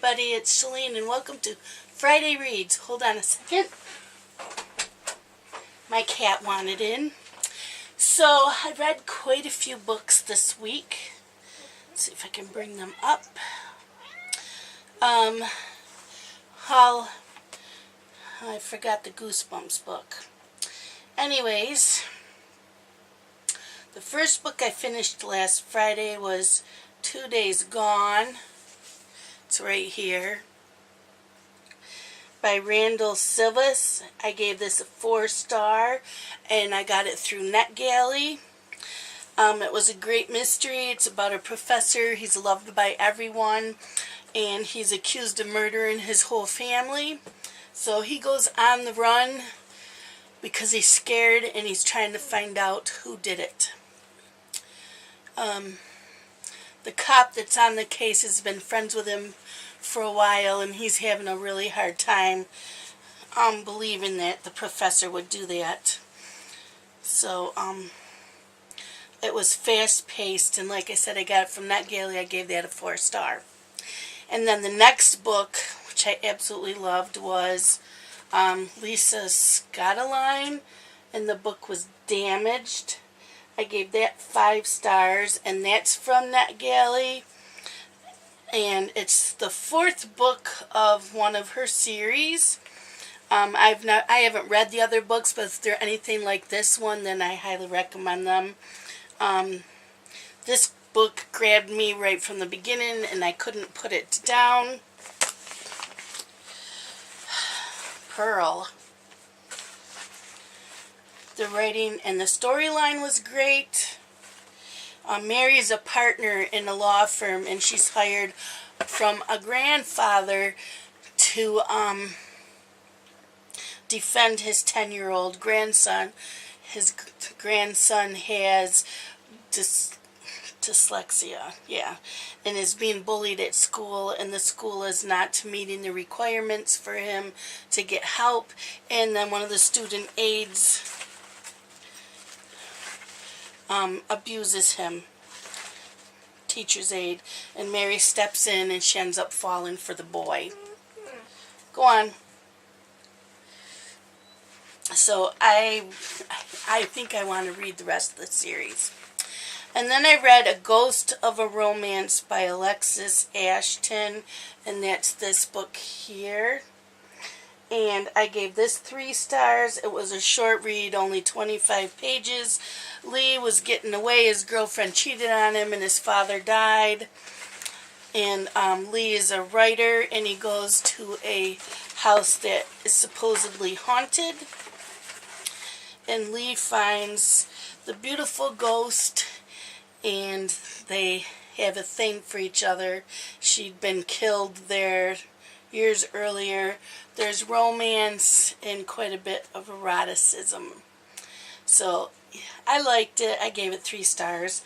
everybody, it's Shalene and welcome to Friday Reads. Hold on a second. My cat wanted in. So I read quite a few books this week. Let's see if I can bring them up. I forgot the Goosebumps book. Anyways, the first book I finished last Friday was 2 Days Gone. It's right here. By Randall Silvas. I gave this a 4-star and I got it through NetGalley. It was a great mystery. It's about a professor. He's loved by everyone and he's accused of murdering his whole family. So he goes on the run because he's scared and he's trying to find out who did it. The cop that's on the case has been friends with him for a while and he's having a really hard time believing that the professor would do that. So it was fast paced and like I said, I got it from NetGalley. I gave that a 4-star. And then the next book, which I absolutely loved, was Lisa Scottoline, and the book was Damaged. I gave that 5 stars, and that's from NetGalley. And it's the 4th book of one of her series. I haven't read the other books, but if they're anything like this one, then I highly recommend them. This book grabbed me right from the beginning, and I couldn't put it down. Pearl. The writing and the storyline was great. Mary's a partner in a law firm and she's hired from a grandfather to defend his 10-year-old grandson. His grandson has dyslexia, and is being bullied at school, and the school is not meeting the requirements for him to get help. And then one of the student aides abuses him, teacher's aide, and Mary steps in and she ends up falling for the boy. Go on. So I think I want to read the rest of the series. And then I read A Ghost of a Romance by Alexis Ashton, and that's this book here. And I gave this 3 stars. It was a short read, only 25 pages. Lee was getting away. His girlfriend cheated on him and his father died. And Lee is a writer and he goes to a house that is supposedly haunted. And Lee finds the beautiful ghost and they have a thing for each other. She'd been killed there years earlier. There's romance and quite a bit of eroticism. So I liked it. I gave it 3 stars.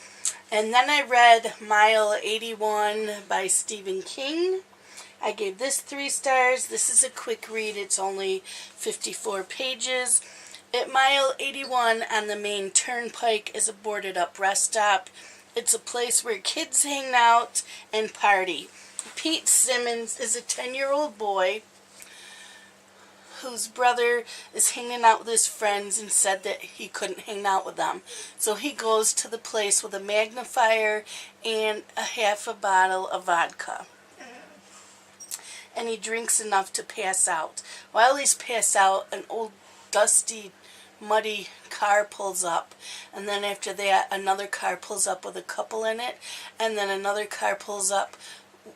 And then I read Mile 81 by Stephen King. I gave this 3 stars. This is a quick read. It's only 54 pages. At Mile 81 on the main turnpike is a boarded up rest stop. It's a place where kids hang out and party. Pete Simmons is a 10-year-old boy whose brother is hanging out with his friends and said that he couldn't hang out with them. So he goes to the place with a magnifier and a half a bottle of vodka. And he drinks enough to pass out. While he's passed out, an old dusty, muddy car pulls up. And then after that, another car pulls up with a couple in it. And then another car pulls up,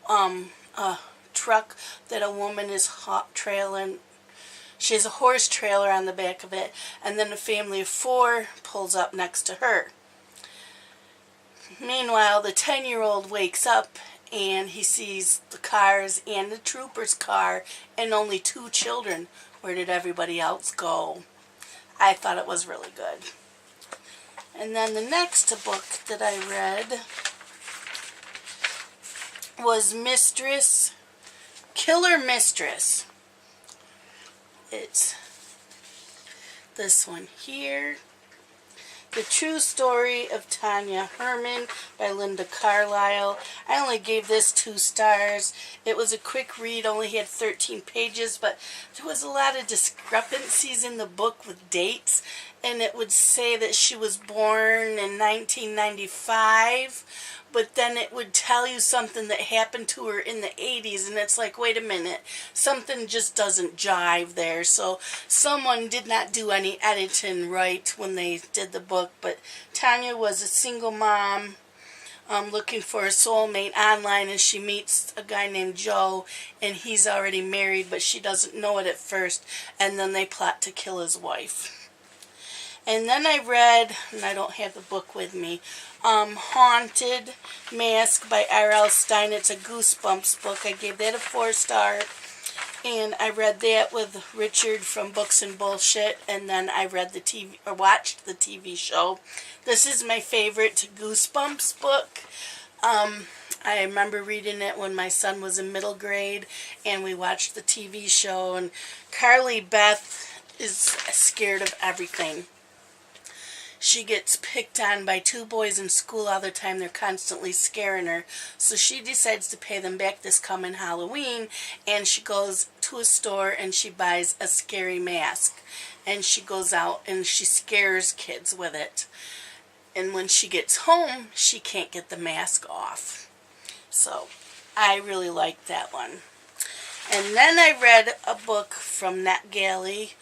a truck that a woman is trailing. She has a horse trailer on the back of it, and then a family of 4 pulls up next to her. Meanwhile, the 10-year-old wakes up and he sees the cars and the trooper's car and only 2 children. Where did everybody else go? I thought it was really good. And then the next book that I read was Mistress Killer. It's this one here. The True Story of Tanya Herman by Linda Carlisle. I only gave this 2 stars. It was a quick read, only had 13 pages, but there was a lot of discrepancies in the book with dates, and it would say that she was born in 1995, but then it would tell you something that happened to her in the 80s, and it's like, wait a minute, something just doesn't jive there. So someone did not do any editing right when they did the book, but Tanya was a single mom looking for a soulmate online, and she meets a guy named Joe, and he's already married, but she doesn't know it at first, and then they plot to kill his wife. And then I read, and I don't have the book with me, Haunted Mask by R.L. Stine. It's a Goosebumps book. I gave that a 4-star. And I read that with Richard from Books and Bullshit, and then I read the TV, or watched the TV show. This is my favorite Goosebumps book. I remember reading it when my son was in middle grade, and we watched the TV show, and Carly Beth is scared of everything. She gets picked on by 2 boys in school all the time. They're constantly scaring her. So she decides to pay them back this coming Halloween, and she goes to a store and she buys a scary mask. And she goes out and she scares kids with it. And when she gets home, she can't get the mask off. So I really liked that one. And then I read a book from Nat Galley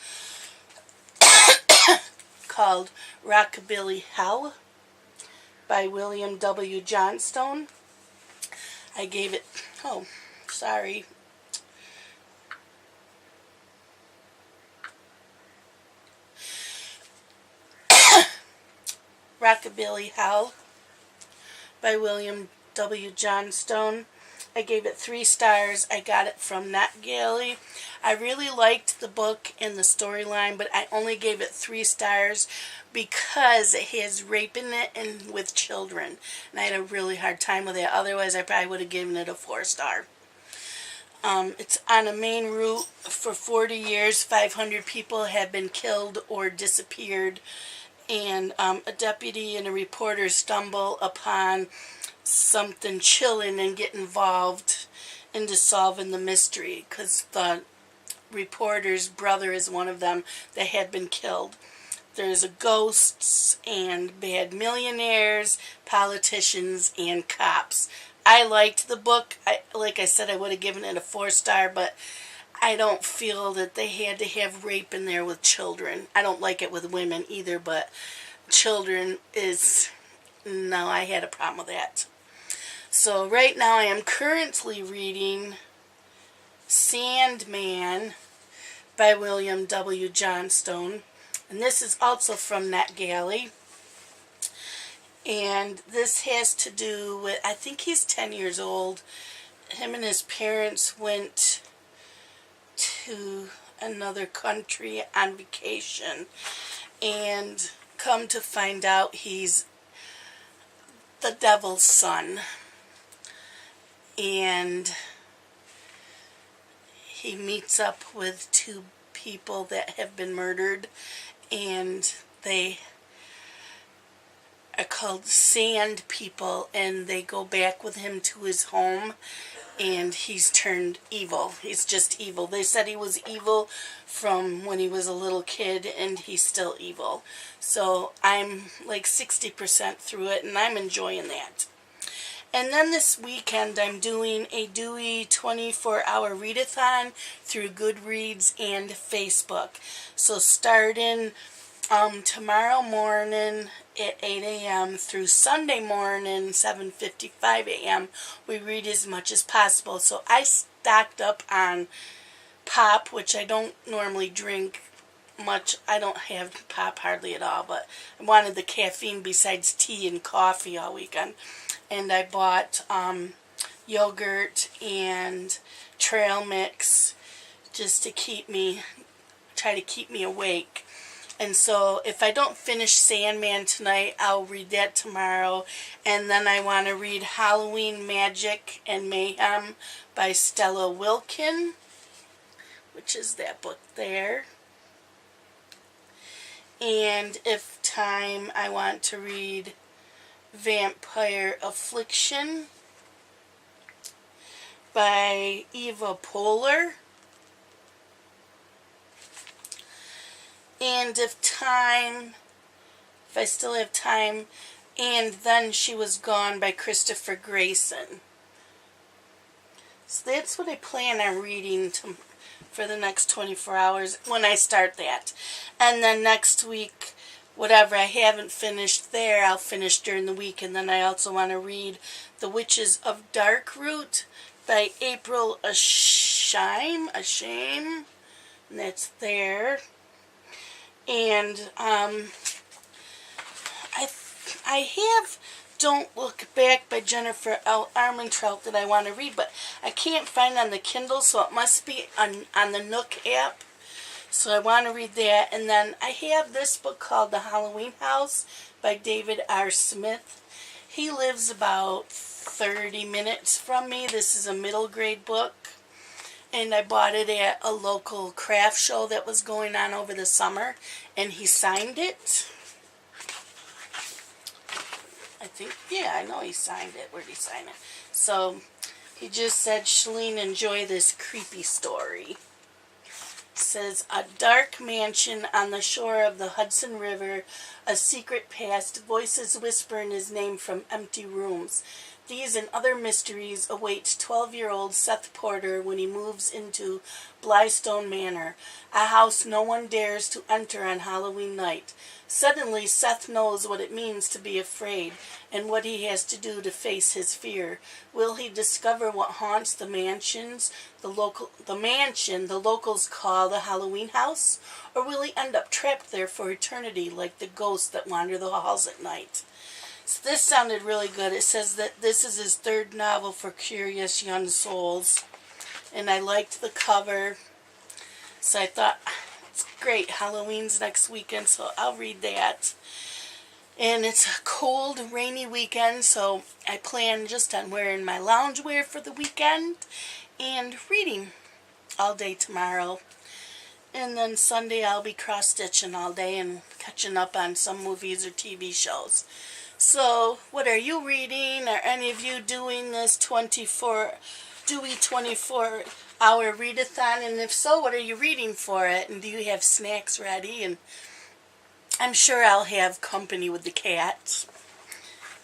called Rockabilly Hell by William W. Johnstone. I gave it, Rockabilly Hell by William W. Johnstone. I gave it 3 stars. I got it from Nat Galley. I really liked the book and the storyline, but I only gave it 3 stars because it has rape in it and with children. And I had a really hard time with it. Otherwise, I probably would have given it a 4-star. It's on a main route. For 40 years, 500 people have been killed or disappeared. And a deputy and a reporter stumble upon something chilling and get involved into solving the mystery, because the reporter's brother is one of them that had been killed. There's ghosts and bad millionaires, politicians, and cops. I liked the book. Like I said, I would have given it a 4-star, but I don't feel that they had to have rape in there with children. I don't like it with women either, but children is... no, I had a problem with that. So right now I am currently reading Sandman by William W. Johnstone. And this is also from Nat Galley. And this has to do with, I think he's 10 years old. Him and his parents went to another country on vacation. And come to find out he's the devil's son. And he meets up with 2 people that have been murdered, and they are called Sand People, and they go back with him to his home, and he's turned evil. He's just evil. They said he was evil from when he was a little kid, and he's still evil. So I'm like 60% through it, and I'm enjoying that. And then this weekend I'm doing a Dewey 24-hour readathon through Goodreads and Facebook. So starting tomorrow morning at 8 a.m. through Sunday morning 7:55 a.m. we read as much as possible. So I stocked up on pop, which I don't normally drink much. I don't have pop hardly at all, but I wanted the caffeine besides tea and coffee all weekend. And I bought yogurt and trail mix just to try to keep me awake. And so if I don't finish Sandman tonight, I'll read that tomorrow. And then I want to read Halloween Magic and Mayhem by Stella Wilkin, which is that book there. And if time, I want to read Vampire Affliction by Eva Poehler. And if I still have time, And Then She Was Gone by Christopher Grayson. So that's what I plan on reading for the next 24 hours when I start that. And then next week, whatever I haven't finished there, I'll finish during the week. And then I also want to read The Witches of Darkroot by April Ashime. And that's there. And I have Don't Look Back by Jennifer L. Armentrout that I want to read, but I can't find it on the Kindle, so it must be on the Nook app. So I want to read that. And then I have this book called The Halloween House by David R. Smith. He lives about 30 minutes from me. This is a middle grade book. And I bought it at a local craft show that was going on over the summer. And he signed it. I think, yeah, I know he signed it. Where'd he sign it? So he just said, Shalene, enjoy this creepy story. It says, a dark mansion on the shore of the Hudson River, a secret past, voices whisper in his name from empty rooms. These and other mysteries await 12-year-old Seth Porter when he moves into Blystone Manor, a house no one dares to enter on Halloween night. Suddenly, Seth knows what it means to be afraid and what he has to do to face his fear. Will he discover what haunts the mansion the locals call the Halloween house? Or will he end up trapped there for eternity like the ghosts that wander the halls at night? So this sounded really good. It says that this is his third novel for curious young souls. And I liked the cover. So I thought, it's great. Halloween's next weekend, so I'll read that. And it's a cold, rainy weekend, so I plan just on wearing my loungewear for the weekend and reading all day tomorrow. And then Sunday I'll be cross-stitching all day and catching up on some movies or TV shows. So, what are you reading? Are any of you doing this Dewey 24-hour readathon? And if so, what are you reading for it? And do you have snacks ready? And I'm sure I'll have company with the cats.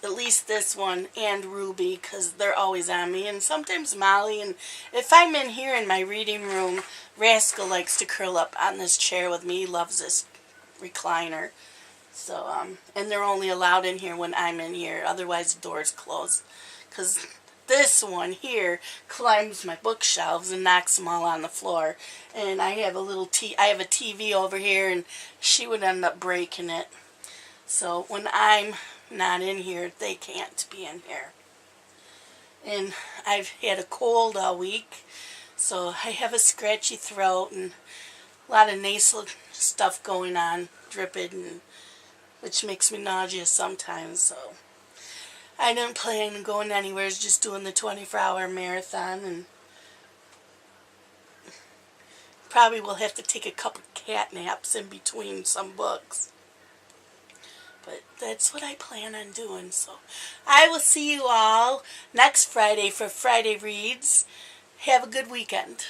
At least this one and Ruby, because they're always on me. And sometimes Molly. And if I'm in here in my reading room, Rascal likes to curl up on this chair with me. He loves this recliner. So, and they're only allowed in here when I'm in here. Otherwise, the door's closed. Because this one here climbs my bookshelves and knocks them all on the floor. And I have a TV over here, and she would end up breaking it. So, when I'm not in here, they can't be in here. And I've had a cold all week. So, I have a scratchy throat and a lot of nasal stuff going on, dripping, which makes me nauseous sometimes, so I didn't plan on going anywhere, just doing the 24-hour marathon, and probably will have to take a couple cat naps in between some books. But that's what I plan on doing, so I will see you all next Friday for Friday Reads. Have a good weekend.